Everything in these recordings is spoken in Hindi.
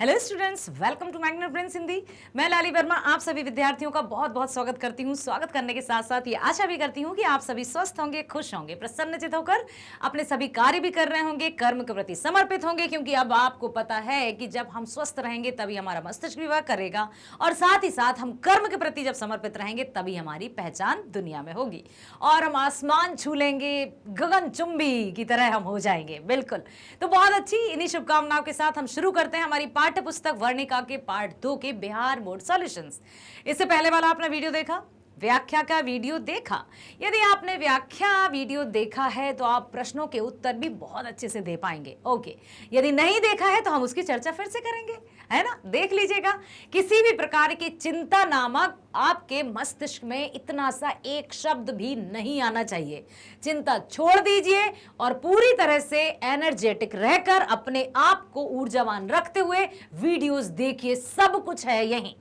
Hello students, welcome to Magnet Brains Hindi. मैं लाली वर्मा आप सभी विद्यार्थियों का बहुत बहुत स्वागत करती हूँ। स्वागत करने के साथ साथ ये आशा भी करती हूँ कि आप सभी स्वस्थ होंगे, खुश होंगे, प्रसन्नचित होकर अपने सभी कार्य भी कर रहे होंगे, कर्म के प्रति समर्पित होंगे, क्योंकि अब आपको पता है कि जब हम स्वस्थ रहेंगे तभी हमारा मस्तिष्क भी वर्क करेगा और साथ ही साथ हम कर्म के प्रति जब समर्पित रहेंगे तभी हमारी पहचान दुनिया में होगी और हम आसमान छू लेंगे, गगनचुंबी की तरह हम हो जाएंगे। बिल्कुल, तो बहुत अच्छी इन्हीं शुभकामनाओं के साथ हम शुरू करते हैं हमारी पाठ्य पुस्तक वर्णिका के पार्ट 2 के बिहार बोर्ड सॉल्यूशंस। इससे पहले वाला आपने वीडियो देखा, व्याख्या का वीडियो देखा। यदि आपने व्याख्या वीडियो देखा है तो आप प्रश्नों के उत्तर भी बहुत अच्छे से दे पाएंगे। ओके, यदि नहीं देखा है तो हम उसकी चर्चा फिर से करेंगे, है ना? देख लीजिएगा। किसी भी प्रकार की चिंता नामक आपके मस्तिष्क में इतना सा एक शब्द भी नहीं आना चाहिए। चिंता छोड़ दीजिए और पूरी तरह से एनर्जेटिक रहकर अपने आप को ऊर्जावान रखते हुए वीडियोस देखिए। सब कुछ है यहीं,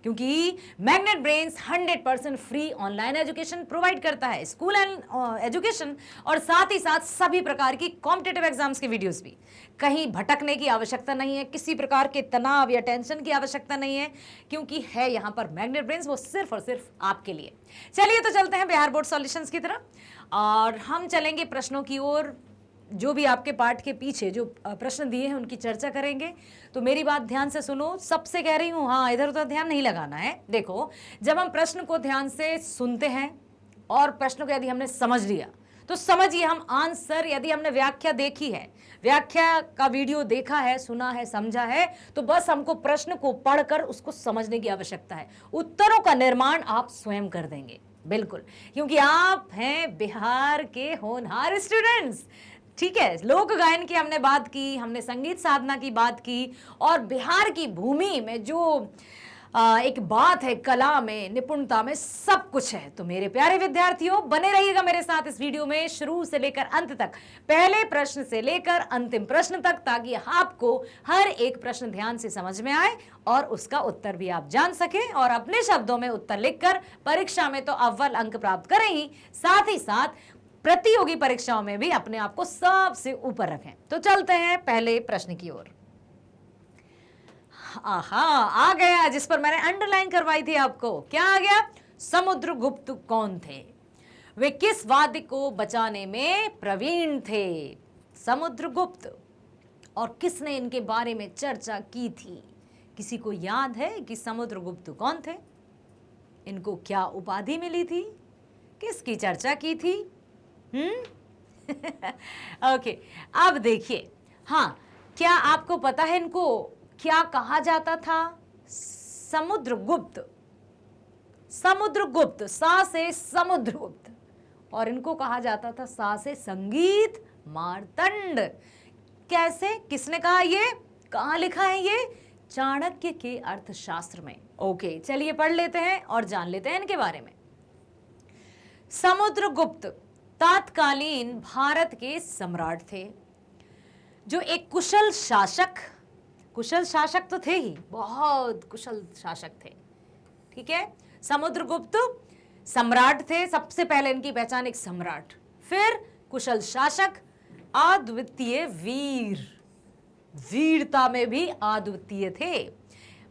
क्योंकि magnet brains 100% free online education provide करता है, स्कूल एंड एजुकेशन और साथ ही साथ सभी प्रकार की कॉम्पिटिटिव एग्जाम्स के वीडियोस भी। कहीं भटकने की आवश्यकता नहीं है, किसी प्रकार के तनाव या टेंशन की आवश्यकता नहीं है, क्योंकि है यहाँ पर मैग्नेट ब्रेन्स, वो सिर्फ और सिर्फ आपके लिए। चलिए तो चलते हैं बिहार बोर्ड सॉल्यूशंस की तरफ और हम चलेंगे प्रश्नों की ओर। जो भी आपके पाठ के पीछे जो प्रश्न दिए हैं उनकी चर्चा करेंगे। तो मेरी बात ध्यान से सुनो, सबसे कह रही हूँ, हाँ इधर उधर ध्यान नहीं लगाना है। देखो, जब हम प्रश्न को ध्यान से सुनते हैं और प्रश्न को यदि हमने समझ लिया तो समझिए हम आंसर, यदि हमने व्याख्या देखी है, व्याख्या का वीडियो देखा है, सुना है, समझा है, तो बस हमको प्रश्न को पढ़कर उसको समझने की आवश्यकता है। उत्तरों का निर्माण आप स्वयं कर देंगे। बिल्कुल, क्योंकि आप हैं बिहार के होनहार स्टूडेंट्स। ठीक है, लोक गायन की हमने बात की, हमने संगीत साधना की बात की और बिहार की भूमि में जो एक बात है, कला में, निपुणता में, सब कुछ है। तो मेरे प्यारे विद्यार्थियों, बने रहिएगा मेरे साथ इस वीडियो में शुरू से लेकर अंत तक, पहले प्रश्न से लेकर अंतिम प्रश्न तक, ताकि आपको हर एक प्रश्न ध्यान से समझ में आए और उसका उत्तर भी आप जान सके और अपने शब्दों में उत्तर लिखकर परीक्षा में तो अव्वल अंक प्राप्त करें ही, साथ ही साथ प्रतियोगी परीक्षाओं में भी अपने आप को सबसे ऊपर रखें। तो चलते हैं पहले प्रश्न की ओर। आहा, आ गया जिस पर मैंने अंडरलाइन करवाई थी आपको। क्या आ गया? समुद्रगुप्त कौन थे? वे किस वाद्य को बचाने में प्रवीण थे? समुद्रगुप्त। और किसने इनके बारे में चर्चा की थी? किसी को याद है कि समुद्रगुप्त कौन थे? इनको क्या उपाधि मिली थी? किसकी चर्चा की थी? ओके, अब देखिए, हाँ, क्या आपको पता है इनको क्या कहा जाता था? समुद्रगुप्त। समुद्रगुप्त, सा से समुद्रगुप्त, और इनको कहा जाता था सा से संगीत मार्तंड। कैसे? किसने कहा? ये कहाँ लिखा है? ये चाणक्य के अर्थशास्त्र में। ओके, चलिए पढ़ लेते हैं और जान लेते हैं इनके बारे में। समुद्रगुप्त तत्कालीन भारत के सम्राट थे, जो एक कुशल शासक तो थे ही, बहुत कुशल शासक थे। ठीक है, समुद्रगुप्त सम्राट थे। सबसे पहले इनकी पहचान एक सम्राट, फिर कुशल शासक, अद्वितीय वीर, वीरता में भी अद्वितीय थे।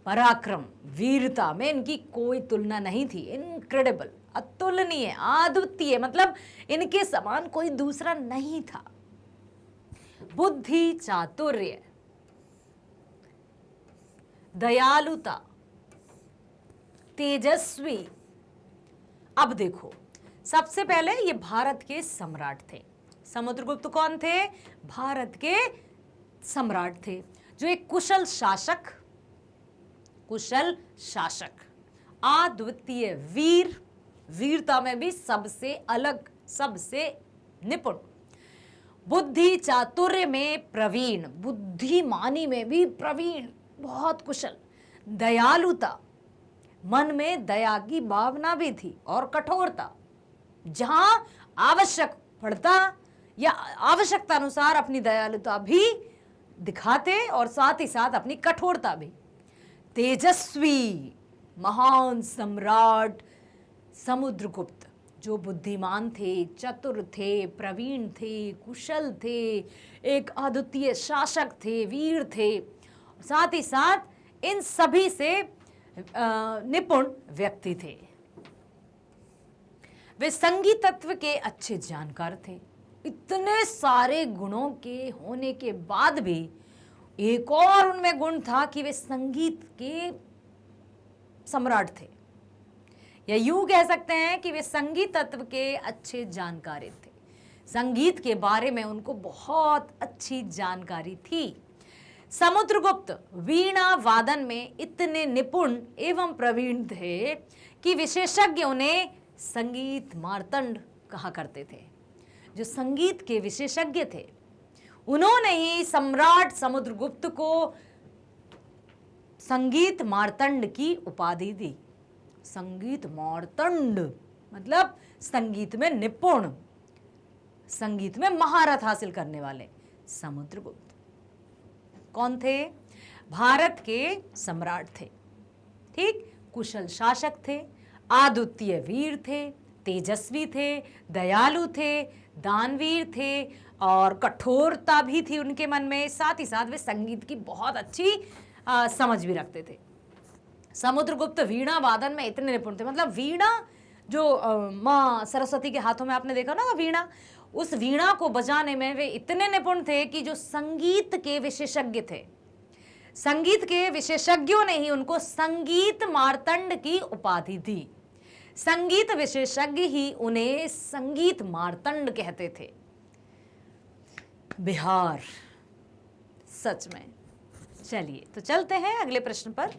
पराक्रम, वीरता में इनकी कोई तुलना नहीं थी। इनक्रेडिबल, अतुलनीय, अद्वितीय, मतलब इनके समान कोई दूसरा नहीं था। बुद्धि, चातुर्य, दयालुता, तेजस्वी। अब देखो, सबसे पहले ये भारत के सम्राट थे। समुद्रगुप्त कौन थे? भारत के सम्राट थे, जो एक कुशल शासक, अद्वितीय वीर, वीरता में भी सबसे अलग, सबसे निपुण, बुद्धि चातुर्य में प्रवीण, बुद्धिमानी में भी प्रवीण, बहुत कुशल, दयालुता, मन में दया की भावना भी थी, और कठोरता, जहां आवश्यक पड़ता या आवश्यकता अनुसार अपनी दयालुता भी दिखाते और साथ ही साथ अपनी कठोरता भी। तेजस्वी, महान सम्राट समुद्रगुप्त, जो बुद्धिमान थे, चतुर थे, प्रवीण थे, कुशल थे, एक अद्वितीय शासक थे, वीर थे, साथ ही साथ इन सभी से निपुण व्यक्ति थे। वे संगीत तत्व के अच्छे जानकार थे। इतने सारे गुणों के होने के बाद भी एक और उनमें गुण था कि वे संगीत के सम्राट थे, या यूं कह सकते हैं कि वे संगीत तत्व के अच्छे जानकारी थे। संगीत के बारे में उनको बहुत अच्छी जानकारी थी। समुद्रगुप्त वीणा वादन में इतने निपुण एवं प्रवीण थे कि विशेषज्ञ उन्हें संगीत मार्तंड कहा करते थे। जो संगीत के विशेषज्ञ थे उन्होंने ही सम्राट समुद्रगुप्त को संगीत मार्तंड की उपाधि दी। संगीत मार्तंड मतलब संगीत में निपुण, संगीत में महारत हासिल करने वाले समुद्रगुप्त कौन थे? भारत के सम्राट थे। ठीक, कुशल शासक थे, अद्वितीय वीर थे, तेजस्वी थे, दयालु थे, दानवीर थे और कठोरता भी थी उनके मन में। साथ ही साथ वे संगीत की बहुत अच्छी समझ भी रखते थे। समुद्रगुप्त वीणा वादन में इतने निपुण थे, मतलब वीणा जो माँ सरस्वती के हाथों में आपने देखा ना वीणा, उस वीणा को बजाने में वे इतने निपुण थे कि जो संगीत के विशेषज्ञ थे, संगीत के विशेषज्ञों ने ही उनको संगीत मार्तंड की उपाधि दी। संगीत विशेषज्ञ ही उन्हें संगीत मार्तंड कहते थे। बिहार, सच में। चलिए तो चलते हैं अगले प्रश्न पर।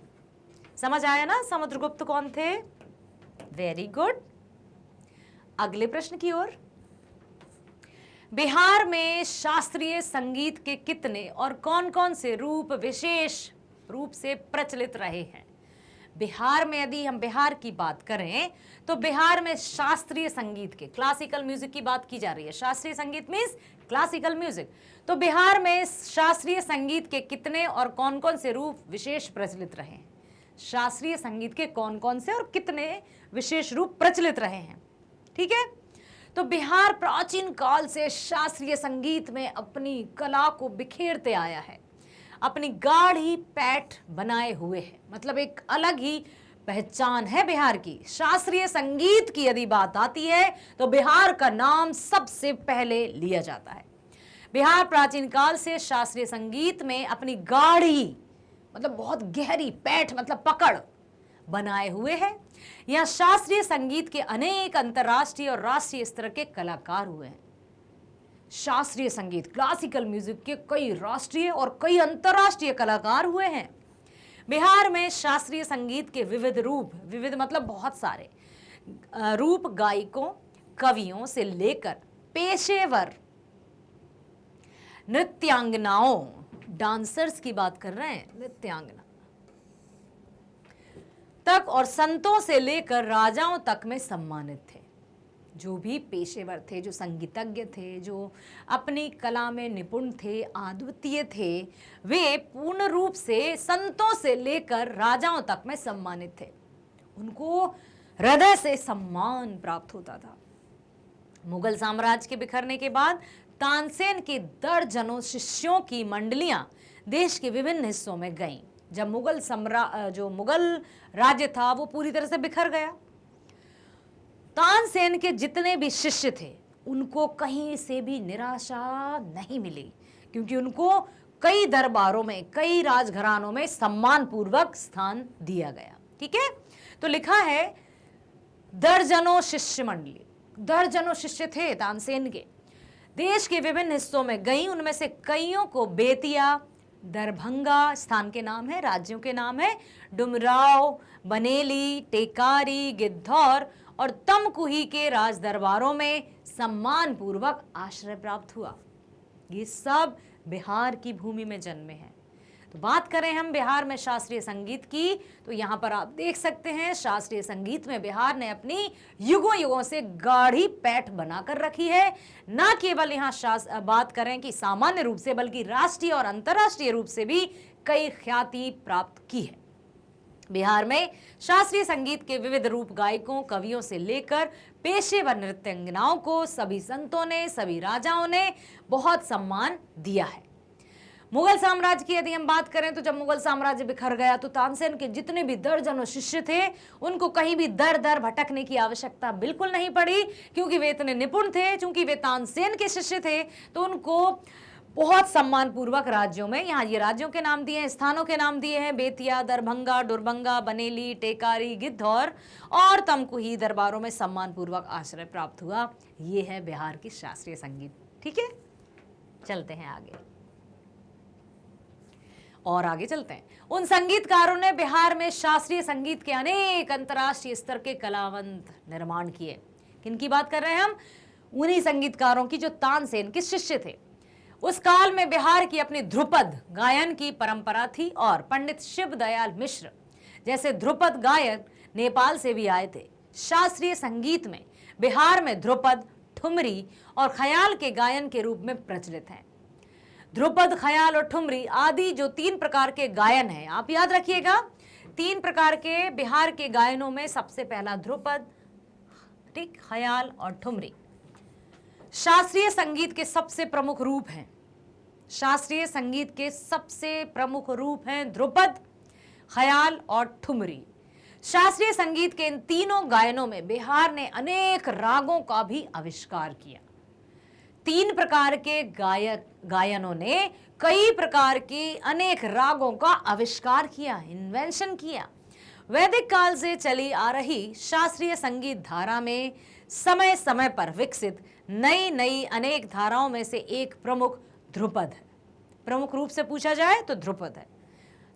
समझ आया ना समुद्रगुप्त कौन थे? Very good. अगले प्रश्न की ओर। बिहार में शास्त्रीय संगीत के कितने और कौन कौन से रूप विशेष रूप से प्रचलित रहे हैं? बिहार में यदि हम बिहार की बात करें तो बिहार में शास्त्रीय संगीत के, क्लासिकल म्यूजिक की बात की जा रही है। शास्त्रीय संगीत मीन्स क्लासिकल म्यूजिक। तो बिहार में शास्त्रीय संगीत के कितने और कौन कौन से रूप विशेष प्रचलित रहे हैं? शास्त्रीय संगीत के कौन कौन से और कितने विशेष रूप प्रचलित रहे हैं? ठीक है, तो बिहार प्राचीन काल से शास्त्रीय संगीत में अपनी कला को बिखेरते आया है, अपनी गाढ़ी पैठ बनाए हुए है। मतलब एक अलग ही पहचान है बिहार की। शास्त्रीय संगीत की यदि बात आती है तो बिहार का नाम सबसे पहले लिया जाता है। बिहार प्राचीन काल से शास्त्रीय संगीत में अपनी गाढ़ी मतलब बहुत गहरी पैठ मतलब पकड़ बनाए हुए है। यहाँ शास्त्रीय संगीत के अनेक अंतर्राष्ट्रीय और राष्ट्रीय स्तर के कलाकार हुए हैं। शास्त्रीय संगीत क्लासिकल म्यूजिक के कई राष्ट्रीय और कई अंतर्राष्ट्रीय कलाकार हुए हैं। बिहार में शास्त्रीय संगीत के विविध रूप, विविध मतलब बहुत सारे रूप गायकों, कवियों से लेकर पेशेवर नृत्यांगनाओं, डांसर्स की बात कर रहे हैं, नृत्यांगना तक और संतों से लेकर राजाओं तक में सम्मानित थे। जो भी पेशेवर थे, जो संगीतज्ञ थे, जो अपनी कला में निपुण थे, अद्वितीय थे, वे पूर्ण रूप से संतों से लेकर राजाओं तक में सम्मानित थे। उनको हृदय से सम्मान प्राप्त होता था। मुगल साम्राज्य के बिखरने के बाद तानसेन के दर्जनों शिष्यों की मंडलियां देश के विभिन्न हिस्सों में गईं। जब मुगल राज्य था वो पूरी तरह से बिखर गया। तानसेन के जितने भी शिष्य थे उनको कहीं से भी निराशा नहीं मिली, क्योंकि उनको कई दरबारों में, कई राजघरानों में सम्मान पूर्वक स्थान दिया गया। ठीक है, तो लिखा है दर्जनों शिष्य मंडली, दर्जनों शिष्य थे तानसेन के, देश के विभिन्न हिस्सों में गई। उनमें से कईयों को बेतिया, दरभंगा स्थान के नाम है, राज्यों के नाम है, डुमराव, बनेली, टेकारी, गिद्धौर और तमकुही के राज दरबारों में सम्मान पूर्वक आश्रय प्राप्त हुआ। ये सब बिहार की भूमि में जन्मे हैं। तो बात करें हम बिहार में शास्त्रीय संगीत की, तो यहाँ पर आप देख सकते हैं शास्त्रीय संगीत में बिहार ने अपनी युगों युगों से गाढ़ी पैठ बनाकर रखी है। न केवल यहाँ बात करें कि सामान्य रूप से, बल्कि राष्ट्रीय और अंतर्राष्ट्रीय रूप से भी कई ख्याति प्राप्त की है। बिहार में शास्त्रीय संगीत के विविध रूप गायकों, कवियों से लेकर पेशेवर नृत्यांगनाओं को सभी संतों ने, सभी राजाओं ने बहुत सम्मान दिया है। मुगल साम्राज्य की यदि हम बात करें तो जब मुगल साम्राज्य बिखर गया तो तानसेन के जितने भी दर्जनों शिष्य थे उनको कहीं भी दर दर भटकने की आवश्यकता बिल्कुल नहीं पड़ी, क्योंकि वे इतने निपुण थे, क्योंकि वे तानसेन के शिष्य थे, तो उनको बहुत सम्मान पूर्वक राज्यों में, यहाँ ये राज्यों के नाम दिए हैं, स्थानों के नाम दिए हैं, बेतिया, दरभंगा, डुरबंगा, बनेली, टेकारी, गिद्धौर और तमकुही दरबारों में सम्मान पूर्वक आश्रय प्राप्त हुआ। ये है बिहार की शास्त्रीय संगीत। ठीक है, चलते हैं आगे और आगे चलते हैं। उन संगीतकारों ने बिहार में शास्त्रीय संगीत के अनेक अंतर्राष्ट्रीय स्तर के कलावंत निर्माण किए। किनकी बात कर रहे हैं हम? उन्हीं संगीतकारों की जो तानसेन के शिष्य थे। उस काल में बिहार की अपनी ध्रुपद गायन की परंपरा थी और पंडित शिव दयाल मिश्र जैसे ध्रुपद गायक नेपाल से भी आए थे। शास्त्रीय संगीत में बिहार में ध्रुपद, ठुमरी और ख्याल के गायन के रूप में प्रचलित हैं। ध्रुपद, ख्याल और ठुमरी आदि जो 3 प्रकार के गायन हैं, आप याद रखिएगा, 3 प्रकार के बिहार के गायनों में सबसे पहला ध्रुपद, ठीक, ख्याल और ठुमरी शास्त्रीय संगीत के सबसे प्रमुख रूप हैं। शास्त्रीय संगीत के सबसे प्रमुख रूप हैं ध्रुपद, ख्याल और ठुमरी। शास्त्रीय संगीत के इन तीनों गायनों में बिहार ने अनेक रागों का भी आविष्कार किया। 3 प्रकार के गायनों ने कई प्रकार के अनेक रागों का आविष्कार किया, इन्वेंशन किया। वैदिक काल से चली आ रही शास्त्रीय संगीत धारा में समय समय पर विकसित नई नई अनेक धाराओं में से एक प्रमुख ध्रुपद है। प्रमुख रूप से पूछा जाए तो ध्रुपद है।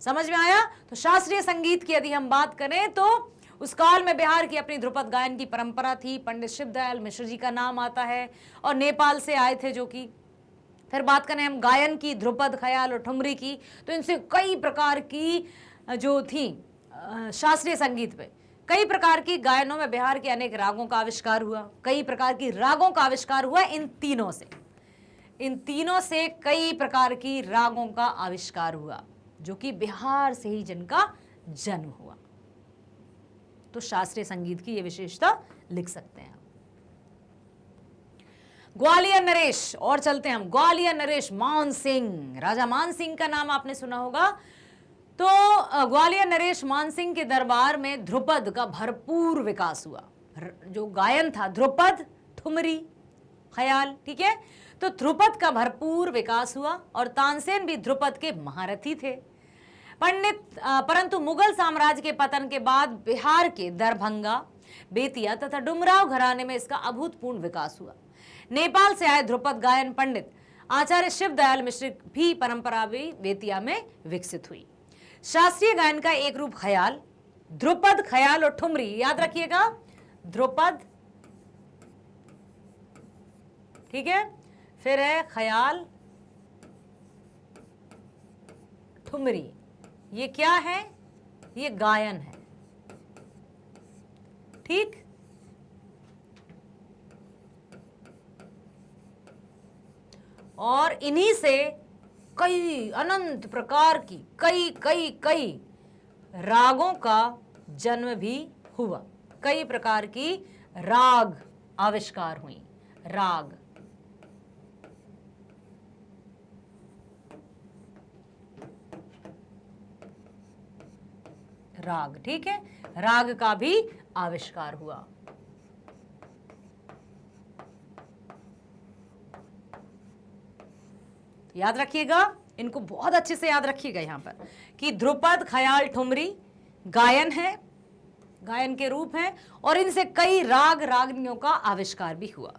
समझ में आया? तो शास्त्रीय संगीत की यदि हम बात करें तो उस काल में बिहार की अपनी ध्रुपद गायन की परंपरा थी। पंडित शिवदयाल मिश्र जी का नाम आता है और नेपाल से आए थे जो कि। फिर बात करें हम गायन की, ध्रुपद, ख्याल और ठुमरी की, तो इनसे कई प्रकार की जो थी शास्त्रीय संगीत पे कई प्रकार की गायनों में बिहार के अनेक रागों का आविष्कार हुआ। कई प्रकार की रागों का आविष्कार हुआ इन तीनों से कई प्रकार की रागों का आविष्कार हुआ जो कि बिहार से ही जिनका जन्म हुआ। तो शास्त्रीय संगीत की ये विशेषता लिख सकते हैं। ग्वालियर नरेश, और चलते हैं हम। ग्वालियर नरेश मान सिंह, राजा मान सिंह का नाम आपने सुना होगा। तो ग्वालियर नरेश मान सिंह के दरबार में ध्रुपद का भरपूर विकास हुआ। जो गायन था ध्रुपद, ठुमरी, ख्याल, ठीक है, तो ध्रुपद का भरपूर विकास हुआ और तानसेन भी ध्रुपद के महारथी थे। परंतु मुगल साम्राज्य के पतन के बाद बिहार के दरभंगा, बेतिया तथा डुमराव घराने में इसका अभूतपूर्व विकास हुआ। नेपाल से आए ध्रुपद गायन पंडित आचार्य शिवदयाल मिश्र भी परंपरा भी बेतिया में विकसित हुई। शास्त्रीय गायन का एक रूप ख्याल, ध्रुपद, ख्याल और ठुमरी, याद रखिएगा, ध्रुपद, ठीक है, फिर है ख्याल, ठुमरी। ये क्या है? ये गायन है, ठीक। और इन्हीं से कई अनंत प्रकार की कई रागों का जन्म भी हुआ। कई प्रकार की राग आविष्कार हुई। राग, ठीक है, राग का भी आविष्कार हुआ। याद रखिएगा, इनको बहुत अच्छे से याद रखिएगा यहां पर कि ध्रुपद, ख्याल, ठुमरी गायन है, गायन के रूप हैं और इनसे कई रागनियों का आविष्कार भी हुआ।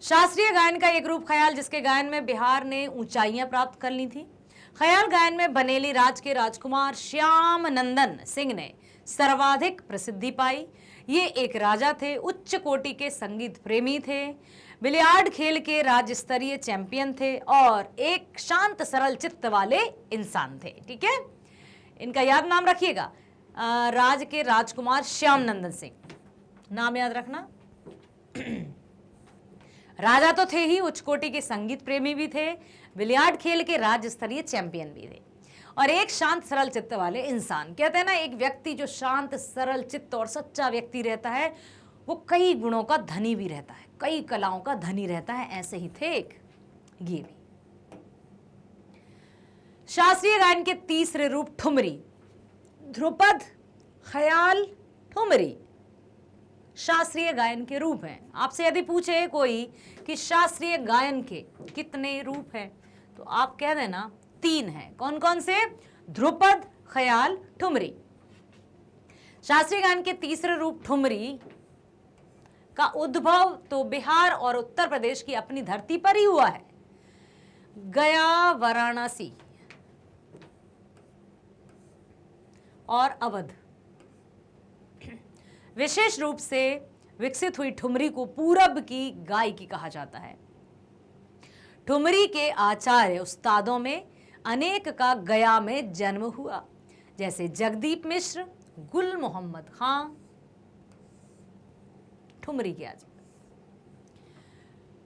शास्त्रीय गायन का एक रूप ख्याल, जिसके गायन में बिहार ने ऊंचाइयां प्राप्त कर ली थी। ख्याल गायन में बनेली राज के राजकुमार श्याम नंदन सिंह ने सर्वाधिक प्रसिद्धि पाई। ये एक राजा थे, उच्च कोटि के संगीत प्रेमी थे, बिलियार्ड खेल के राज्य स्तरीय चैंपियन थे और एक शांत सरल चित्त वाले इंसान थे। ठीक है, इनका याद नाम रखिएगा, राज के राजकुमार श्याम नंदन सिंह, नाम याद रखना। राजा तो थे ही, उच्च कोटि के संगीत प्रेमी भी थे, बिलियार्ड खेल के राज्य स्तरीय चैंपियन भी थे और एक शांत सरल चित्त वाले इंसान। कहते हैं ना, एक व्यक्ति जो शांत सरल चित्त और सच्चा व्यक्ति रहता है वो कई गुणों का धनी भी रहता है, कई कलाओं का धनी रहता है। ऐसे ही थे एक ये भी। शास्त्रीय गायन के तीसरे रूप ठुमरी, ध्रुपद, ख्याल, ठुमरी शास्त्रीय गायन के रूप हैं। आपसे यदि पूछे कोई कि शास्त्रीय गायन के कितने रूप हैं, तो आप कह देना 3 हैं। कौन कौन से? ध्रुपद, ख्याल, ठुमरी। शास्त्रीय गायन के तीसरे रूप ठुमरी का उद्भव तो बिहार और उत्तर प्रदेश की अपनी धरती पर ही हुआ है। गया, वाराणसी और अवध विशेष रूप से विकसित हुई ठुमरी को पूरब की गायकी कहा जाता है। ठुमरी के आचार्य उस्तादों में अनेक का गया में जन्म हुआ, जैसे जगदीप मिश्र, गुल मोहम्मद खान ठुमरी के आचार्य,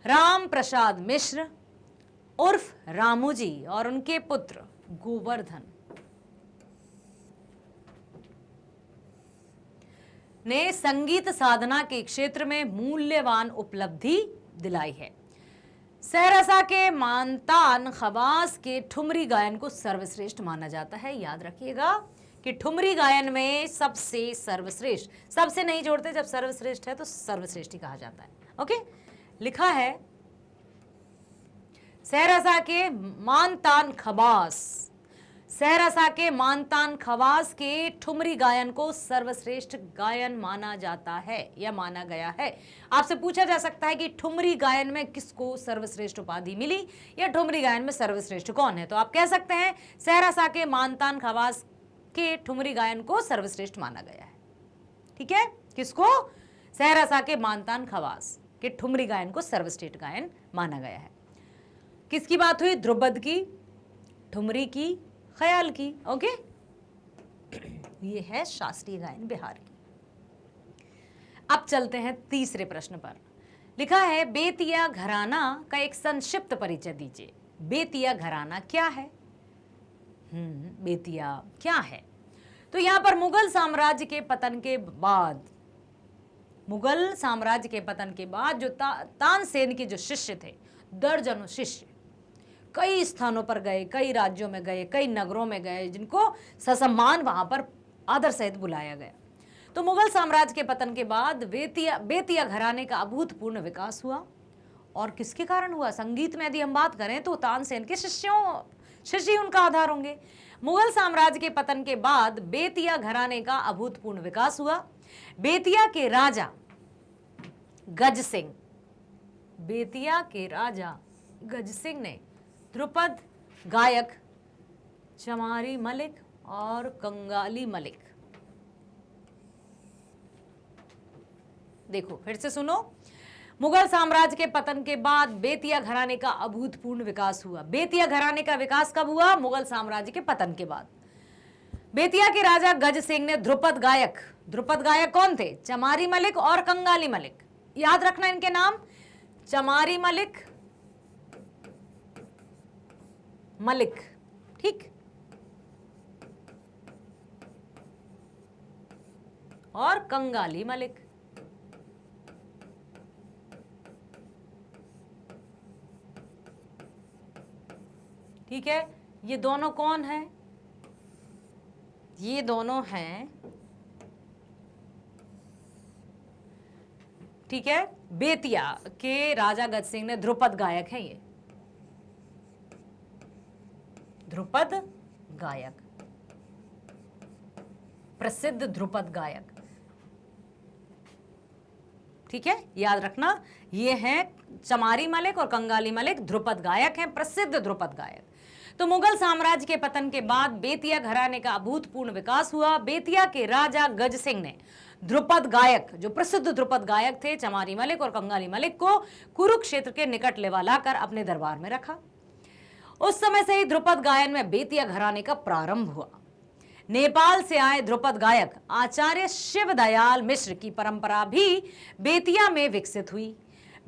राम प्रसाद मिश्र उर्फ रामूजी और उनके पुत्र गोवर्धन ने संगीत साधना के क्षेत्र में मूल्यवान उपलब्धि दिलाई है। सहरसा के मानतान खवास के ठुमरी गायन को सर्वश्रेष्ठ माना जाता है। याद रखिएगा कि ठुमरी गायन में सबसे सर्वश्रेष्ठ, सबसे नहीं जोड़ते, जब सर्वश्रेष्ठ है तो सर्वश्रेष्ठ ही कहा जाता है। ओके, लिखा है सहरसा के मानतान खवास, सहरसा के मानतान खवास के ठुमरी गायन को सर्वश्रेष्ठ गायन माना जाता है या माना गया है। आपसे पूछा जा सकता है कि ठुमरी गायन में किसको सर्वश्रेष्ठ उपाधि मिली या ठुमरी गायन में सर्वश्रेष्ठ कौन है, तो आप कह सकते हैं सहरसा के मानतान खवास के ठुमरी गायन को सर्वश्रेष्ठ माना गया है। ठीक है, किसको? सहरसा के मानतान खवास के ठुमरी गायन को सर्वश्रेष्ठ गायन माना गया है। किसकी बात हुई? ध्रुपद की, ठुमरी की, ख्याल की। ओके, ये है शास्त्रीय गायन बिहार की। अब चलते हैं तीसरे प्रश्न पर। लिखा है बेतिया घराना का एक संक्षिप्त परिचय दीजिए। बेतिया घराना क्या है? बेतिया क्या है? तो यहां पर मुगल साम्राज्य के पतन के बाद, मुगल साम्राज्य के पतन के बाद जो तानसेन के जो शिष्य थे, दर्जनों शिष्य कई स्थानों पर गए, कई राज्यों में गए, कई नगरों में गए, जिनको ससम्मान वहां पर आदर सहित बुलाया गया। तो मुगल साम्राज्य के पतन के बाद बेतिया घराने का अभूतपूर्व विकास हुआ। और किसके कारण हुआ? संगीत में यदि हम बात करें तो तानसेन के शिष्य उनका आधार होंगे। मुगल साम्राज्य के पतन के बाद बेतिया घराने का अभूतपूर्व विकास हुआ। बेतिया के राजा गज सिंह, बेतिया के राजा गज सिंह ने ध्रुपद गायक चमारी मलिक और कंगाली मलिक, देखो फिर से सुनो, मुगल साम्राज्य के पतन के बाद बेतिया घराने का अभूतपूर्व विकास हुआ। बेतिया घराने का विकास कब हुआ? मुगल साम्राज्य के पतन के बाद। बेतिया के राजा गज सिंह ने ध्रुपद गायक कौन थे? चमारी मलिक और कंगाली मलिक। याद रखना इनके नाम, चमारी मलिक, मलिक, ठीक, और कंगाली मलिक। ठीक है, ये दोनों कौन हैं? ये दोनों हैं, ठीक है, बेतिया के राजा गज सिंह ने ध्रुपद गायक हैं। ये ध्रुपद गायक, प्रसिद्ध ध्रुपद गायक। ठीक है, याद रखना, ये हैं चमारी मलिक और कंगाली मलिक, ध्रुपद गायक हैं, प्रसिद्ध ध्रुपद गायक। तो मुगल साम्राज्य के पतन के बाद बेतिया घराने का अभूतपूर्व विकास हुआ। बेतिया के राजा गज सिंह ने ध्रुपद गायक, जो प्रसिद्ध ध्रुपद गायक थे, चमारी मलिक और कंगाली मलिक को कुरुक्षेत्र के निकट लेवा लाकर अपने दरबार में रखा। उस समय से ही ध्रुपद गायन में बेतिया घराने का प्रारंभ हुआ। नेपाल से आए ध्रुपद गायक आचार्य शिवदयाल मिश्र की परंपरा भी बेतिया में विकसित हुई।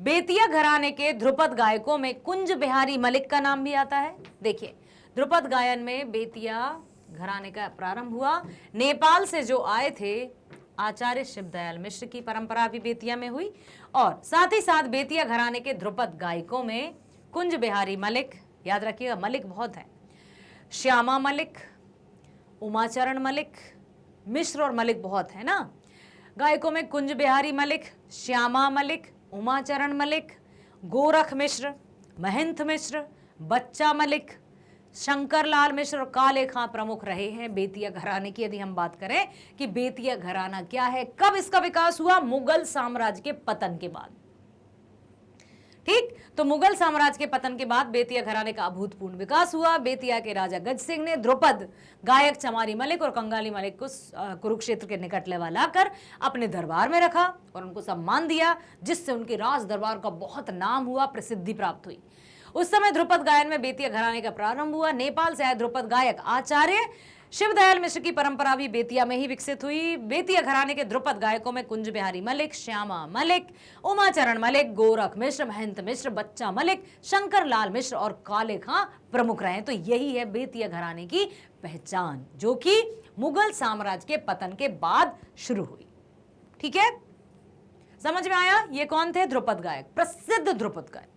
बेतिया घराने के ध्रुपद गायकों में कुंज बिहारी मलिक का नाम भी आता है। देखिए, ध्रुपद गायन में बेतिया घराने का प्रारंभ हुआ। नेपाल से जो आए थे आचार्य शिवदयाल मिश्र की परंपरा भी बेतिया में हुई, और साथ ही साथ बेतिया घराने के ध्रुपद गायकों में कुंज बिहारी मलिक, याद रखिएगा मलिक बहुत है, श्यामा मलिक, उमाचरण मलिक, मिश्र और मलिक बहुत है ना। गायकों में कुंज बिहारी मलिक, श्यामा मलिक, उमाचरण मलिक, गोरख मिश्र, महंत मिश्र, बच्चा मलिक, शंकर लाल मिश्र और काले खां प्रमुख रहे हैं बेतिया घराने की। यदि हम बात करें कि बेतिया घराना क्या है, कब इसका विकास हुआ, मुगल साम्राज्य के पतन के बाद। ठीक, तो मुगल साम्राज्य के पतन के बाद बेतिया घराने का अभूतपूर्व विकास हुआ। बेतिया के राजा गज सिंह ने ध्रुपद गायक चमारी मलिक और कंगाली मलिक को कुरुक्षेत्र के निकट लाकर अपने दरबार में रखा और उनको सम्मान दिया, जिससे उनके राज दरबार का बहुत नाम हुआ, प्रसिद्धि प्राप्त हुई। उस समय ध्रुपद गायन में बेतिया घराने का प्रारंभ हुआ। नेपाल से आए ध्रुपद गायक आचार्य शिवदयाल मिश्र की परंपरा भी बेतिया में ही विकसित हुई। बेतिया घराने के ध्रुपद गायकों में कुंज बिहारी मलिक, श्यामा मलिक, उमाचरण मलिक, गोरख मिश्र, महंत मिश्र, बच्चा मलिक, शंकर लाल मिश्र और काले खां प्रमुख रहे। तो यही है बेतिया घराने की पहचान, जो कि मुगल साम्राज्य के पतन के बाद शुरू हुई। ठीक है, समझ में आया? ये कौन थे? ध्रुपद गायक, प्रसिद्ध ध्रुपद गायक।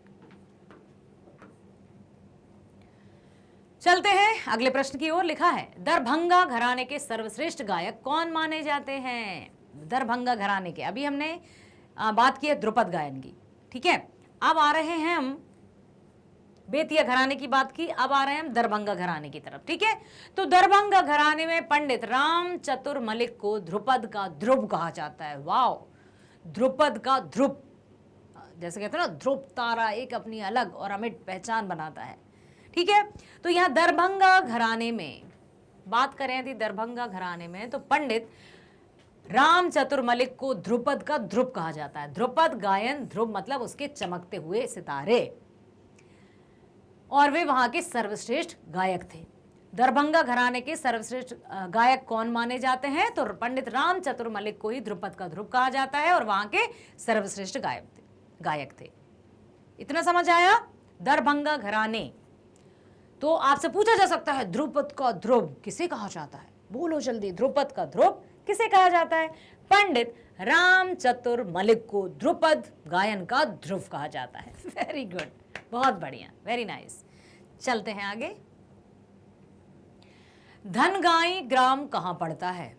चलते हैं अगले प्रश्न की ओर। लिखा है, दरभंगा घराने के सर्वश्रेष्ठ गायक कौन माने जाते हैं? दरभंगा घराने के, अभी हमने बात की है ध्रुपद गायन की। ठीक है, अब आ रहे हैं हम, बेतिया घराने की बात की, अब आ रहे हैं हम दरभंगा घराने की तरफ। ठीक है, तो दरभंगा घराने में पंडित राम चतुर मलिक को ध्रुपद का ध्रुव कहा जाता है। वाह, ध्रुपद का ध्रुव, जैसे कहते हैं ना, ध्रुव तारा एक अपनी अलग और अमिट पहचान बनाता है। ठीक है, तो यहां दरभंगा घराने में बात करें यदि दरभंगा घराने में, तो पंडित राम चतुर मलिक को ध्रुपद का ध्रुव कहा जाता है। ध्रुपद गायन, ध्रुव मतलब उसके चमकते हुए सितारे, और वे वहां के सर्वश्रेष्ठ गायक थे। दरभंगा घराने के सर्वश्रेष्ठ गायक कौन माने जाते हैं? तो पंडित राम चतुर मलिक को ही ध्रुपद का ध्रुव कहा जाता है और वहां के सर्वश्रेष्ठ गायक थे। इतना समझ आया? दरभंगा घराने। तो आपसे पूछा जा सकता है, ध्रुपद का ध्रुव किसे कहा जाता है? बोलो जल्दी, ध्रुपद का ध्रुव किसे कहा जाता है? पंडित राम चतुर मलिक को ध्रुपद गायन का ध्रुव कहा जाता है। वेरी गुड, बहुत बढ़िया, वेरी नाइस। चलते हैं आगे। धनगाई ग्राम कहां पड़ता है?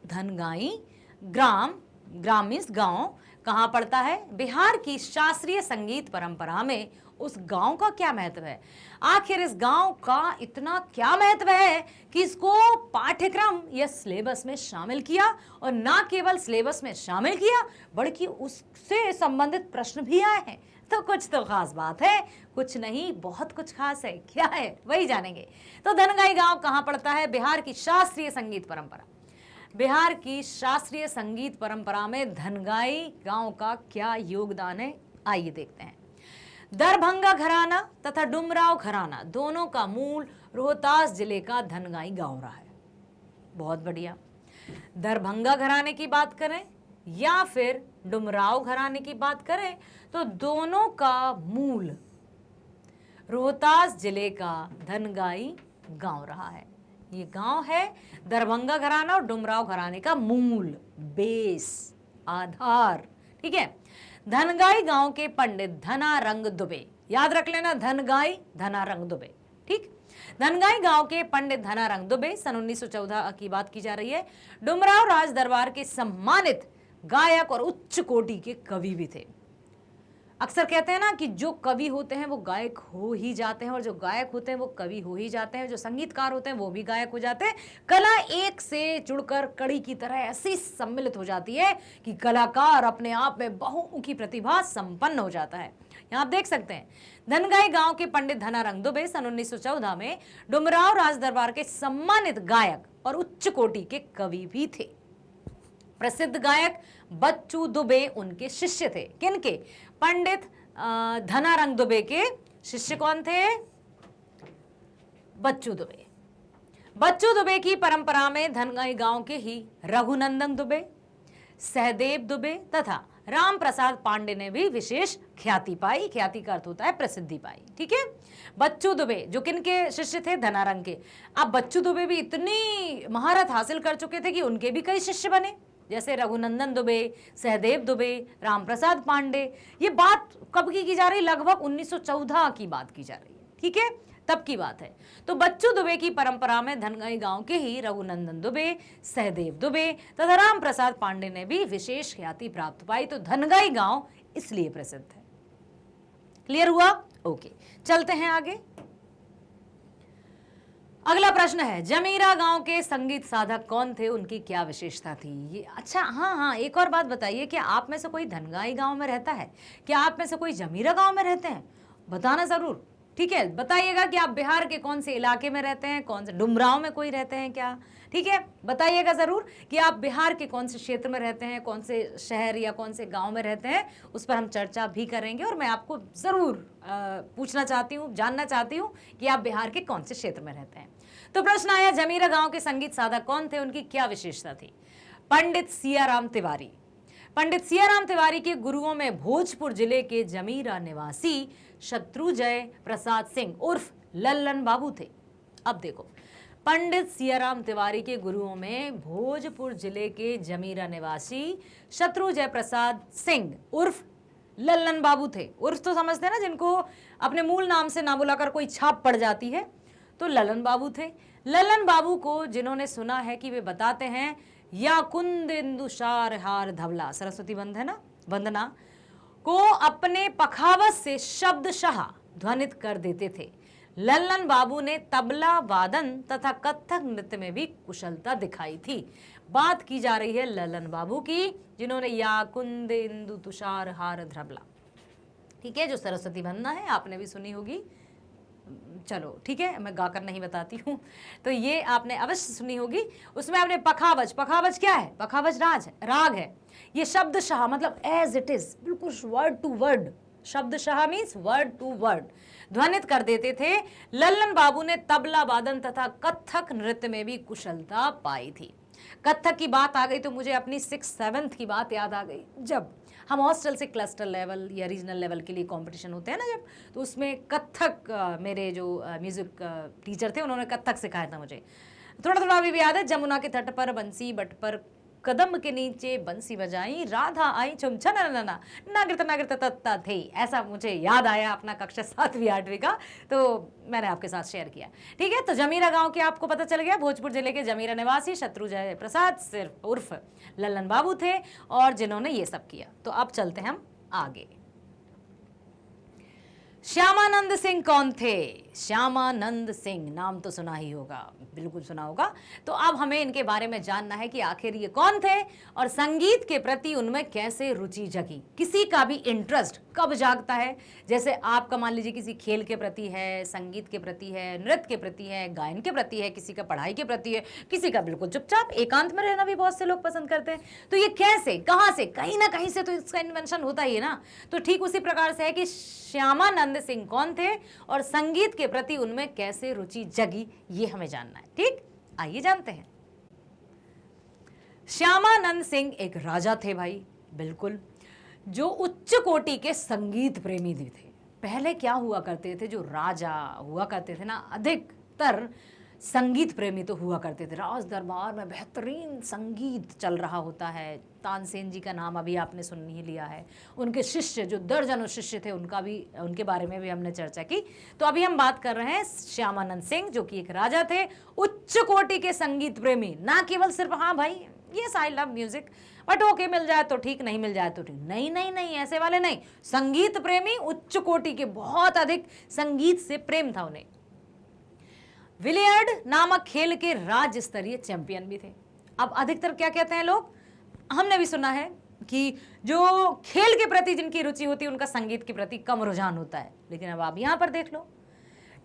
धनगाई ग्राम, ग्राम मीन्स गांव, कहां पड़ता है? बिहार की शास्त्रीय संगीत परंपरा में उस गांव का क्या महत्व है? आखिर इस गांव का इतना क्या महत्व है कि इसको पाठ्यक्रम या सिलेबस में शामिल किया, और ना केवल सिलेबस में शामिल किया बल्कि उससे संबंधित प्रश्न भी आए हैं। तो कुछ तो खास बात है, कुछ नहीं, बहुत कुछ खास है। क्या है वही जानेंगे। तो धनगाई गांव कहां पड़ता है? बिहार की शास्त्रीय संगीत परंपरा, बिहार की शास्त्रीय संगीत परंपरा में धनगाई गांव का क्या योगदान है, आइए देखते हैं। दरभंगा घराना तथा डुमराव घराना दोनों का मूल रोहतास जिले का धनगाई गांव रहा है। बहुत बढ़िया। दरभंगा घराने की बात करें या फिर डुमराव घराने की बात करें, तो दोनों का मूल रोहतास जिले का धनगाई गांव रहा है। ये गांव है दरभंगा घराना और डुमराव घराने का मूल, बेस, आधार। ठीक है, धनगाई गांव के पंडित धनारंग दुबे, याद रख लेना, धनगाई धनारंग दुबे। ठीक, धनगाई गांव के पंडित धनारंग दुबे, सन 1914 की बात की जा रही है, डुमराव राज दरबार के सम्मानित गायक और उच्च कोटि के कवि भी थे। अक्सर कहते हैं ना कि जो कवि होते हैं वो गायक हो ही जाते हैं, और जो गायक होते हैं वो कवि हो ही जाते हैं, जो संगीतकार होते हैं वो भी गायक हो जाते हैं। कला एक से जुड़कर कड़ी की तरह ऐसी सम्मिलित हो जाती है कि कलाकार अपने आप में बहुमुखी प्रतिभा संपन्न हो जाता है। यहाँ आप देख सकते हैं, धनगाई गांव के पंडित धनारंग दुबे सन 1914 में डुमराव राज दरबार के सम्मानित गायक और उच्च कोटि के कवि भी थे। प्रसिद्ध गायक बच्चू दुबे उनके शिष्य थे। किनके? पंडित धनारंग दुबे के शिष्य कौन थे? बच्चू दुबे। बच्चू दुबे की परंपरा में धनगाई गांव के ही रघुनंदन दुबे, सहदेव दुबे तथा राम प्रसाद पांडे ने भी विशेष ख्याति पाई। ख्याति का अर्थ होता है प्रसिद्धि पाई। ठीक है, बच्चू दुबे जो किनके शिष्य थे? धनारंग के। अब बच्चू दुबे भी इतनी महारत हासिल कर चुके थे कि उनके भी कई शिष्य बने, जैसे रघुनंदन दुबे, सहदेव दुबे, राम प्रसाद पांडे। ये बात कब की जा रही? लगभग 1914 की बात की जा रही है। ठीक है, तब की बात है। तो बच्चू दुबे की परंपरा में धनगाई गांव के ही रघुनंदन दुबे, सहदेव दुबे तथा राम प्रसाद पांडे ने भी विशेष ख्याति प्राप्त पाई। तो धनगाई गांव इसलिए प्रसिद्ध है। क्लियर हुआ? ओके, चलते हैं आगे। अगला प्रश्न है, जमीरा गांव के संगीत साधक कौन थे, उनकी क्या विशेषता थी? ये अच्छा, हाँ, एक और बात बताइए, क्या आप में से कोई धनगाई गांव में रहता है? क्या आप में से कोई जमीरा गांव में रहते हैं? बताना जरूर, ठीक है? बताइएगा कि आप बिहार के कौन से इलाके में रहते हैं, कौन से डुमरांव में कोई रहते हैं क्या? ठीक है, बताइएगा जरूर कि आप बिहार के कौन से क्षेत्र में रहते हैं, कौन से शहर या कौन से गांव में रहते हैं। उस पर हम चर्चा भी करेंगे और मैं आपको जरूर पूछना चाहती हूँ, जानना चाहती हूँ कि आप बिहार के कौन से क्षेत्र में रहते हैं। तो प्रश्न आया, जमीरा गांव के संगीत साधक कौन थे, उनकी क्या विशेषता थी? पंडित सियाराम तिवारी। पंडित सियाराम तिवारी के गुरुओं में भोजपुर जिले के जमीरा निवासी शत्रुजय प्रसाद सिंह उर्फ लल्लन बाबू थे। अब देखो, पंडित सियाराम तिवारी के गुरुओं में भोजपुर जिले के जमीरा निवासी शत्रुजय प्रसाद सिंह उर्फ लल्लन बाबू थे। उर्फ तो समझते हैं ना, जिनको अपने मूल नाम से ना बुलाकर कोई छाप पड़ जाती है, तो लल्लन बाबू थे। लल्लन बाबू को जिन्होंने सुना है कि वे बताते हैं, या कुंद इंदुशार हार धवला, सरस्वती बंद है ना, वंदना को अपने पखावत से शब्दशः ध्वनित कर देते थे। लल्लन बाबू ने तबला वादन तथा कथक नृत्य में भी कुशलता दिखाई थी। बात की जा रही है लल्लन बाबू की, जिन्होंने या कुंद इंदु तुषार हार धवला, ठीक है, जो सरस्वती वंदना है, आपने भी सुनी होगी। चलो ठीक है, मैं गाकर नहीं बताती हूँ, तो ये आपने अवश्य सुनी होगी। उसमें आपने पखावज, पखावज क्या है? पखावज राग है। ये शब्दशः मतलब एज इट इज, बिल्कुल वर्ड टू वर्ड, शब्दशः मीन्स वर्ड टू वर्ड ध्वनित कर देते थे। लल्लन बाबू ने तबला वादन तथा कथक नृत्य में भी कुशलता पाई थी। कथक की बात आ गई तो मुझे अपनी 6th-7th की बात याद आ गई, जब हम हॉस्टल से क्लस्टर लेवल या रीजनल लेवल के लिए कंपटीशन होते हैं ना जब, तो उसमें कथक मेरे जो म्यूजिक टीचर थे, उन्होंने कथक सिखाया था मुझे। थोड़ा थोड़ा अभी भी याद है, जमुना के तट पर बंसी बट पर कदम के नीचे बंसी बजाई, राधा आई छुम छन नना नागृत नागृत तत्ता थे। ऐसा मुझे याद आया अपना कक्षा 7वीं-8वीं का, तो मैंने आपके साथ शेयर किया। ठीक है, तो जमीरा गांव के आपको पता चल गया, भोजपुर जिले के जमीरा निवासी शत्रुजय प्रसाद सिर्फ उर्फ लल्लन बाबू थे और जिन्होंने ये सब किया। तो अब चलते हैं हम आगे। श्यामानंद सिंह कौन थे? श्यामानंद सिंह नाम तो सुना ही होगा, बिल्कुल सुना होगा। तो अब हमें इनके बारे में जानना है कि आखिर ये कौन थे और संगीत के प्रति उनमें कैसे रुचि जगी। किसी का भी इंटरेस्ट कब जागता है, जैसे आपका मान लीजिए किसी खेल के प्रति है, संगीत के प्रति है, नृत्य के प्रति है, गायन के प्रति है, किसी का पढ़ाई के प्रति है, किसी का बिल्कुल चुपचाप एकांत में रहना भी बहुत से लोग पसंद करते हैं। तो ये कैसे, कहाँ से, कहीं ना कहीं से तो इसका इन्वेंशन होता ही है ना। तो ठीक उसी प्रकार से है कि श्यामानंद सिंह कौन थे और संगीत के प्रति उनमें कैसे रुचि जगी, ये हमें जानना है। ठीक, आइए जानते हैं। श्यामानंद सिंह एक राजा थे भाई, बिल्कुल, जो उच्च कोटि के संगीत प्रेमी भी थे। पहले क्या हुआ करते थे, जो राजा हुआ करते थे ना, अधिकतर संगीत प्रेमी तो हुआ करते थे। राज दरबार में बेहतरीन संगीत चल रहा होता है। तानसेन जी का नाम अभी आपने सुन ही लिया है। उनके शिष्य जो दर्जनों शिष्य थे, उनका भी, उनके बारे में भी हमने चर्चा की। तो अभी हम बात कर रहे हैं श्यामानंद सिंह, जो कि एक राजा थे, उच्च कोटि के संगीत प्रेमी। ना केवल सिर्फ हाँ भाई yes I love music, but okay मिल जाए तो ठीक, नहीं मिल जाए तो ठीक, नहीं नहीं नहीं, ऐसे वाले नहीं। संगीत प्रेमी, उच्च कोटि के, बहुत अधिक संगीत से प्रेम था उन्हें। विलियर्ड नामक खेल के राज्य स्तरीय चैंपियन भी थे। अब अधिकतर क्या कहते हैं लोग, हमने भी सुना है कि जो खेल के प्रति जिनकी रुचि होती है, उनका संगीत के प्रति कम रुझान होता है। लेकिन अब आप यहां पर देख लो,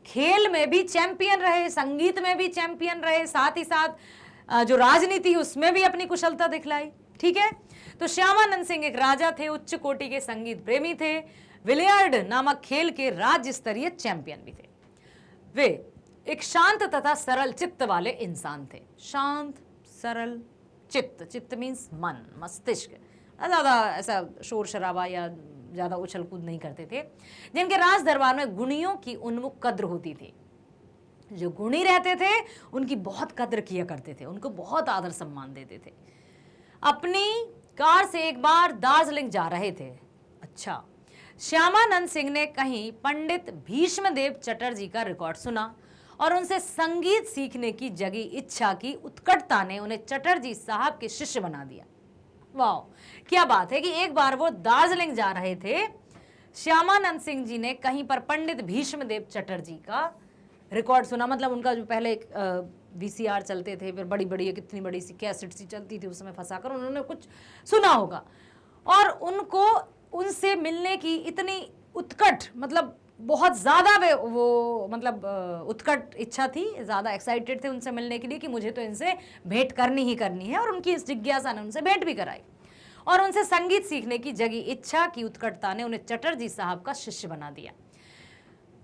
खेल में भी चैंपियन रहे, संगीत में भी चैंपियन रहे, साथ ही साथ जो राजनीति उसमें भी अपनी कुशलता दिखलाई। ठीक है, तो श्यामानंद सिंह एक राजा थे, उच्च कोटि के संगीत प्रेमी थे, विलियर्ड नामक खेल के राज्य स्तरीय चैंपियन भी थे। वे एक शांत तथा सरल चित्त वाले इंसान थे। शांत, सरल, चित्त, चित्त मीन्स मन, मस्तिष्क, ज़्यादा ऐसा शोर शराबा या ज़्यादा उछल कूद नहीं करते थे। जिनके राज दरबार में गुणियों की उन्मुख कद्र होती थी। जो गुणी रहते थे उनकी बहुत कद्र किया करते थे, उनको बहुत आदर सम्मान देते थे। अपनी कार से एक बार दार्जिलिंग जा रहे थे। अच्छा, श्यामानंद सिंह ने कहीं पंडित भीष्मदेव चटर्जी का रिकॉर्ड सुना और उनसे संगीत सीखने की जगी इच्छा की उत्कटता ने उन्हें चटर्जी साहब के शिष्य बना दिया। वाह, क्या बात है कि एक बार वो दार्जिलिंग जा रहे थे, श्यामानंद सिंह जी ने कहीं पर पंडित भीष्मदेव चटर्जी का रिकॉर्ड सुना। मतलब उनका जो पहले वीसीआर चलते थे, फिर बड़ी बड़ी कितनी बड़ी सी कैसेट सी चलती थी, उसमें फंसाकर उन्होंने कुछ सुना होगा और उनको उनसे मिलने की इतनी उत्कट, मतलब बहुत ज़्यादा वो मतलब उत्कट इच्छा थी, ज़्यादा एक्साइटेड थे उनसे मिलने के लिए कि मुझे तो इनसे भेंट करनी ही करनी है। और उनकी इस जिज्ञासा ने उनसे भेंट भी कराई और उनसे संगीत सीखने की जगी इच्छा की उत्कटता ने उन्हें चटर्जी साहब का शिष्य बना दिया।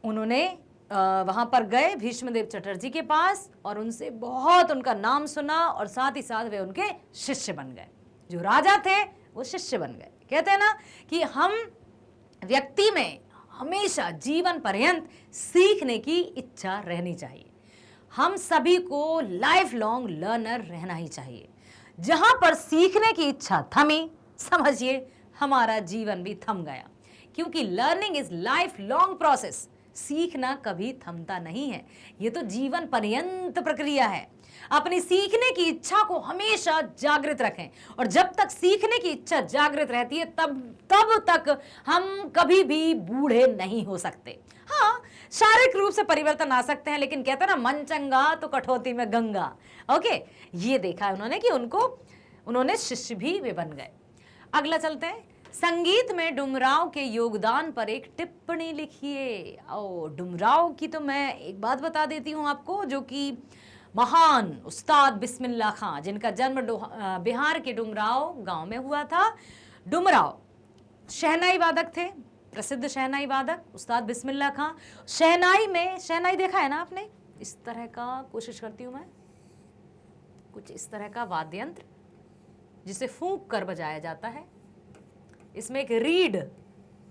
उन्होंने वहाँ पर गए भीष्मदेव चटर्जी के पास और उनसे बहुत उनका नाम सुना और साथ ही साथ वे उनके शिष्य बन गए। जो राजा थे वो शिष्य बन गए। कहते हैं ना कि हम व्यक्ति में हमेशा जीवन पर्यंत सीखने की इच्छा रहनी चाहिए। हम सभी को लाइफ लॉन्ग लर्नर रहना ही चाहिए। जहां पर सीखने की इच्छा थमी, समझिए हमारा जीवन भी थम गया, क्योंकि learning is life long process. सीखना कभी थमता नहीं है, ये तो जीवन पर्यंत प्रक्रिया है। अपनी सीखने की इच्छा को हमेशा जागृत रखें और जब तक सीखने की इच्छा जागृत रहती है तब तक हम कभी भी बूढ़े नहीं हो सकते। हाँ, शारीरिक रूप से परिवर्तन आ सकते हैं, लेकिन कहते हैं ना मन चंगा तो कठौती में गंगा। ओके, ये देखा उन्होंने कि उन्होंने शिष्य भी वे बन गए। अगला चलते हैं, संगीत में डुमराव के योगदान पर एक टिप्पणी लिखिए। ओ, डुमराव की तो मैं एक बात बता देती हूँ आपको, जो कि महान उस्ताद बिस्मिल्लाह खां, जिनका जन्म बिहार के डुमराव गांव में हुआ था। डुमराव शहनाई वादक थे, प्रसिद्ध शहनाई वादक उस्ताद बिस्मिल्लाह खां। शहनाई देखा है ना आपने, इस तरह का, कोशिश करती हूँ मैं, कुछ इस तरह का वाद्य यंत्र जिसे फूंक कर बजाया जाता है। इसमें एक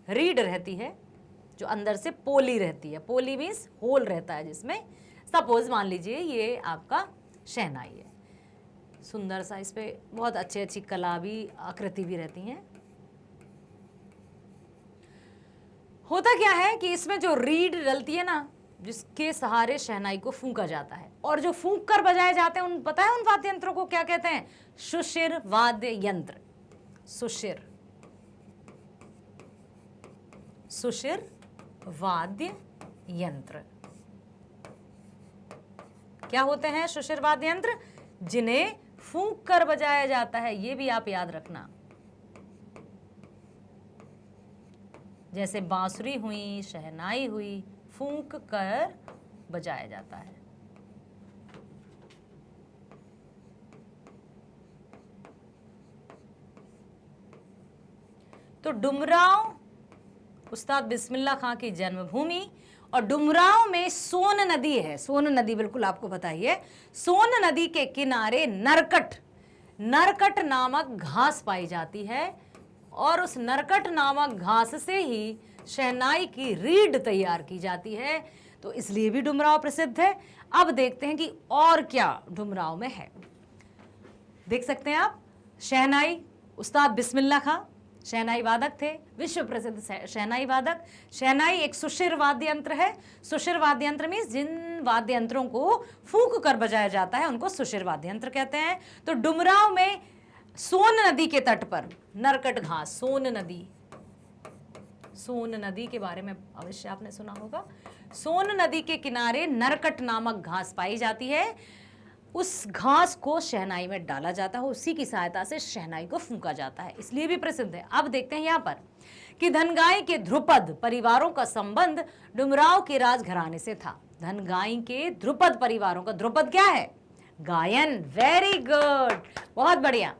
रीड रहती है जो अंदर से पोली रहती है। पोली मीन्स होल रहता है जिसमें, सपोज मान लीजिए ये आपका शहनाई है, सुंदर सा, इस पे बहुत अच्छी कला भी, आकृति भी रहती हैं। होता क्या है कि इसमें जो रीड डलती है ना, जिसके सहारे शहनाई को फूंका जाता है, और जो फूंक कर बजाए जाते हैं, पता है उन वाद्य यंत्रों को क्या कहते हैं? सुशिर वाद्य यंत्र। सुशिर वाद्य यंत्र क्या होते हैं? सुशिर वाद्य यंत्र, जिन्हें फूंक कर बजाया जाता है। ये भी आप याद रखना, जैसे बांसुरी हुई, शहनाई हुई, फूंक कर बजाया जाता है। तो डुमराव उस्ताद बिस्मिल्लाह खां की जन्मभूमि, और डुमराव में सोन नदी है। सोन नदी बिल्कुल आपको बताइए। सोन नदी के किनारे नरकट नामक घास पाई जाती है और उस नरकट नामक घास से ही शहनाई की रीड तैयार की जाती है। तो इसलिए भी डुमराव प्रसिद्ध है। अब देखते हैं कि और क्या डुमराव में है। देख सकते हैं आप, शहनाई, उस्ताद बिस्मिल्लाह खां शहनाई वादक थे, विश्व प्रसिद्ध शहनाई वादक। शहनाई एक सुशिर वाद्य यंत्र है। सुशिर वाद्य यंत्र मीन्स जिन वाद्य यंत्रों को फूंक कर बजाया जाता है उनको सुशिर वाद्य यंत्र कहते हैं। तो डुमराव में सोन नदी के तट पर नरकट घास, सोन नदी के बारे में अवश्य आपने सुना होगा। सोन नदी के किनारे नरकट नामक घास पाई जाती है। उस घास को शहनाई में डाला जाता है, उसी की सहायता से शहनाई को फूंका जाता है, इसलिए भी प्रसिद्ध है। अब देखते हैं यहाँ पर कि धनगाई के ध्रुपद परिवारों का संबंध डुमराव के राजघराने से था। धनगाई के ध्रुपद परिवारों का, ध्रुपद क्या है? गायन। वेरी गुड, बहुत बढ़िया।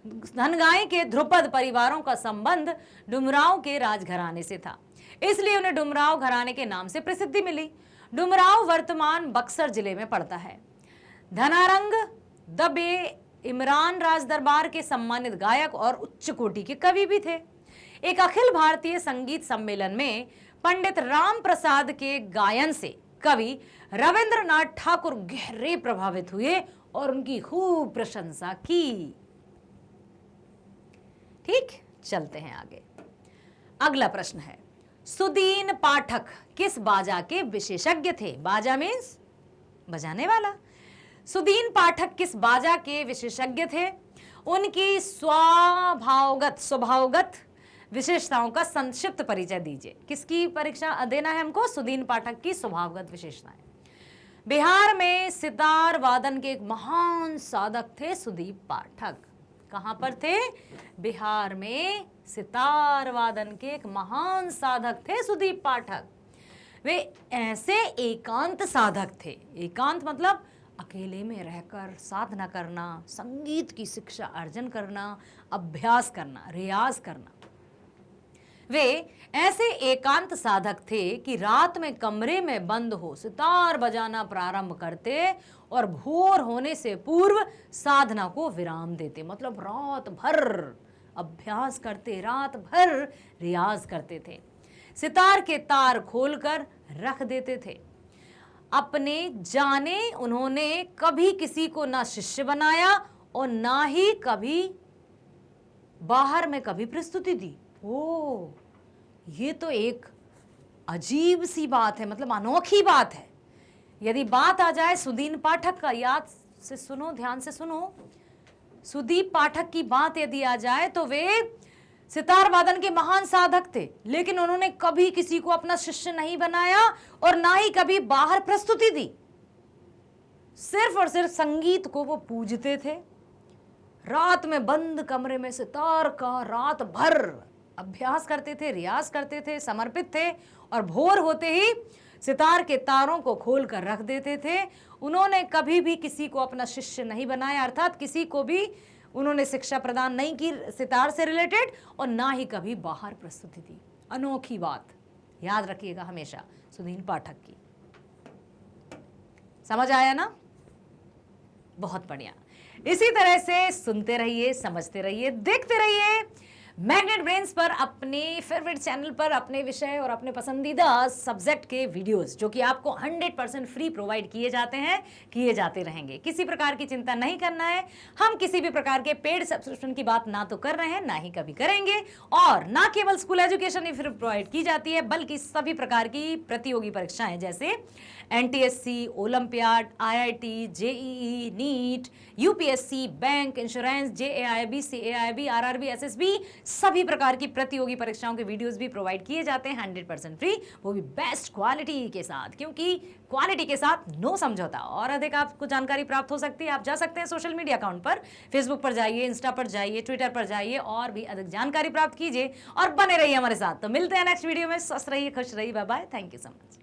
धनगाई के ध्रुपद परिवारों का संबंध डुमराव के राजघराने से था, इसलिए उन्हें डुमराव घराने के नाम से प्रसिद्धि मिली। डुमराव वर्तमान बक्सर जिले में पड़ता है। धनारंग दबे इमरान राज दरबार के सम्मानित गायक और उच्च कोटि के कवि भी थे। एक अखिल भारतीय संगीत सम्मेलन में पंडित राम प्रसाद के गायन से कवि रविंद्रनाथ ठाकुर गहरे प्रभावित हुए और उनकी खूब प्रशंसा की। ठीक, चलते हैं आगे। अगला प्रश्न है, सुदीन पाठक किस बाजा के विशेषज्ञ थे? बाजा मीन्स बजाने वाला। सुदीन पाठक किस बाजा के विशेषज्ञ थे? उनकी स्वभावगत विशेषताओं का संक्षिप्त परिचय दीजिए। किसकी परीक्षा देना है हमको? सुदीन पाठक की स्वभावगत विशेषताएं। बिहार में सितार वादन के एक महान साधक थे सुदीप पाठक। कहां पर थे? बिहार में सितार वादन के एक महान साधक थे सुदीप पाठक। वे ऐसे एकांत साधक थे। एकांत मतलब अकेले में रहकर साधना करना, संगीत की शिक्षा अर्जन करना, अभ्यास करना, रियाज करना। वे ऐसे एकांत साधक थे कि रात में कमरे में बंद हो सितार बजाना प्रारंभ करते और भोर होने से पूर्व साधना को विराम देते। मतलब रात भर अभ्यास करते, रात भर रियाज करते थे। सितार के तार खोलकर रख देते थे। अपने जाने उन्होंने कभी किसी को ना शिष्य बनाया और ना ही कभी बाहर में कभी प्रस्तुति दी। ओ, ये तो एक अजीब सी बात है, मतलब अनोखी बात है। यदि बात आ जाए सुदीन पाठक का, याद से सुनो, ध्यान से सुनो, सुदीप पाठक की बात यदि आ जाए तो वे सितार वादन के महान साधक थे, लेकिन उन्होंने कभी किसी को अपना शिष्य नहीं बनाया और ना ही कभी बाहर प्रस्तुति दी। सिर्फ और सिर्फ संगीत को वो पूजते थे। रात में बंद कमरे में सितार का रात भर अभ्यास करते थे, रियाज करते थे, समर्पित थे और भोर होते ही सितार के तारों को खोल कर रख देते थे। उन्होंने कभी भी किसी को अपना शिष्य नहीं बनाया, अर्थात किसी को भी उन्होंने शिक्षा प्रदान नहीं की सितार से रिलेटेड और ना ही कभी बाहर प्रस्तुति दी। अनोखी बात याद रखिएगा हमेशा सुदीन पाठक की। समझ आया ना? बहुत बढ़िया। इसी तरह से सुनते रहिए, समझते रहिए, देखते रहिए मैग्नेट ब्रेन्स पर, अपने फेवरेट चैनल पर, अपने विषय और अपने पसंदीदा सब्जेक्ट के वीडियोस जो कि आपको 100% फ्री प्रोवाइड किए जाते हैं, किए जाते रहेंगे। किसी प्रकार की चिंता नहीं करना है। हम किसी भी प्रकार के पेड सब्सक्रिप्शन की बात ना तो कर रहे हैं, ना ही कभी करेंगे। और ना केवल स्कूल एजुकेशन ही फ्री प्रोवाइड की जाती है, बल्कि सभी प्रकार की प्रतियोगी परीक्षाएं जैसे NTSC, olympiad, IIT, JEE, NEET, UPSC, bank, insurance, JAIB, CAIB, RRB, SSB, सभी प्रकार की प्रतियोगी परीक्षाओं के वीडियोस भी प्रोवाइड किए जाते हैं 100% फ्री, वो भी बेस्ट क्वालिटी के साथ, क्योंकि क्वालिटी के साथ नो समझौता। और अधिक आपको जानकारी प्राप्त हो सकती है, आप जा सकते हैं सोशल मीडिया अकाउंट पर, फेसबुक पर जाइए, इंस्टा पर जाइए, ट्विटर पर जाइए और भी अधिक जानकारी प्राप्त कीजिए और बने रहिए हमारे साथ। तो मिलते हैं नेक्स्ट वीडियो में। स्वस्थ रहिए, खुश रहिए, bye bye, thank you so much.